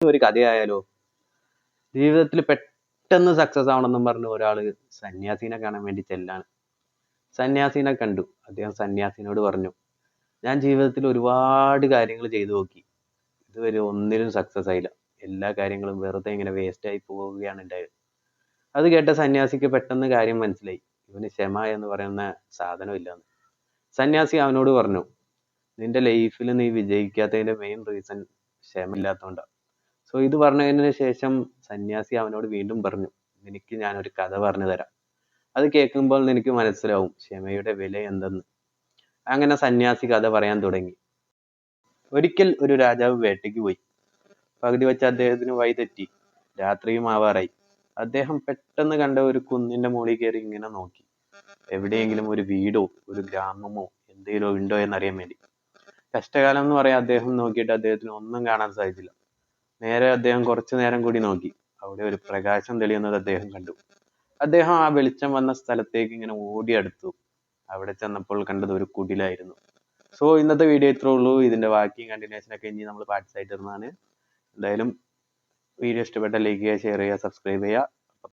ഒരു കഥയായാലോ? ജീവിതത്തിൽ പെട്ടെന്ന് സക്സസ് ആവണമെന്നും പറഞ്ഞ് ഒരാള് സന്യാസിനെ കാണാൻ വേണ്ടി ചെല്ലാണ്. സന്യാസിനെ കണ്ടു. അദ്ദേഹം സന്യാസിനോട് പറഞ്ഞു, ഞാൻ ജീവിതത്തിൽ ഒരുപാട് കാര്യങ്ങൾ ചെയ്തു നോക്കി, ഇതുവരെ ഒന്നിലും സക്സസ് ആയില്ല. എല്ലാ കാര്യങ്ങളും വെറുതെ ഇങ്ങനെ വേസ്റ്റ് ആയി പോവുകയാണ് ഉണ്ടായത്. അത് കേട്ട സന്യാസിക്ക് പെട്ടെന്ന് കാര്യം മനസ്സിലായി. ഇവന് ക്ഷമ എന്ന് പറയുന്ന സാധനം ഇല്ലാന്ന്. സന്യാസി അവനോട് പറഞ്ഞു, നിന്റെ ലൈഫിൽ നീ വിജയിക്കാത്തതിന്റെ മെയിൻ റീസൺ ക്ഷമയില്ലാത്തതുകൊണ്ടാണ്. സോ ഇത് പറഞ്ഞതിന് ശേഷം സന്യാസി അവനോട് വീണ്ടും പറഞ്ഞു, നിനക്ക് ഞാനൊരു കഥ പറഞ്ഞു തരാം. അത് കേൾക്കുമ്പോൾ നിനക്ക് മനസ്സിലാവും ക്ഷമയുടെ വില എന്തെന്ന്. അങ്ങനെ സന്യാസി കഥ പറയാൻ തുടങ്ങി. ഒരിക്കൽ ഒരു രാജാവ് വേട്ടയ്ക്ക് പോയി. പകുതി വെച്ച് അദ്ദേഹത്തിന് വഴി തെറ്റി. രാത്രിയും ആവാറായി. അദ്ദേഹം പെട്ടെന്ന് കണ്ട ഒരു കുന്നിന്റെ മുകളിൽ കയറി ഇങ്ങനെ നോക്കി, എവിടെയെങ്കിലും ഒരു വീടോ ഒരു ഗ്രാമമോ എന്തെങ്കിലും ഉണ്ടോ എന്നറിയാൻ വേണ്ടി. കഷ്ടകാലം എന്ന് പറയാൻ അദ്ദേഹം നോക്കിയിട്ട് അദ്ദേഹത്തിന് ഒന്നും കാണാൻ സാധിച്ചില്ല. നേരെ അദ്ദേഹം കുറച്ചു നേരം കൂടി നോക്കി. അവിടെ ഒരു പ്രകാശം തെളിയുന്നത് അദ്ദേഹം കണ്ടു. അദ്ദേഹം ആ വെളിച്ചം വന്ന സ്ഥലത്തേക്ക് ഇങ്ങനെ ഓടിയെടുത്തു. അവിടെ ചെന്നപ്പോൾ കണ്ടത് ഒരു കുടിലായിരുന്നു. സോ ഇന്നത്തെ വീഡിയോ ഇത്രേ ഉള്ളൂ. ഇതിന്റെ ബാക്കിയും കണ്ടിന്യൂഷൻ ഒക്കെ ഇനി നമ്മൾ പാർട്സ് ആയിട്ട് ഇടുന്നതാണ്. എന്തായാലും വീഡിയോ ഇഷ്ടപ്പെട്ട ലൈക്ക് ചെയ്യുക, ഷെയർ ചെയ്യുക, സബ്സ്ക്രൈബ് ചെയ്യുക.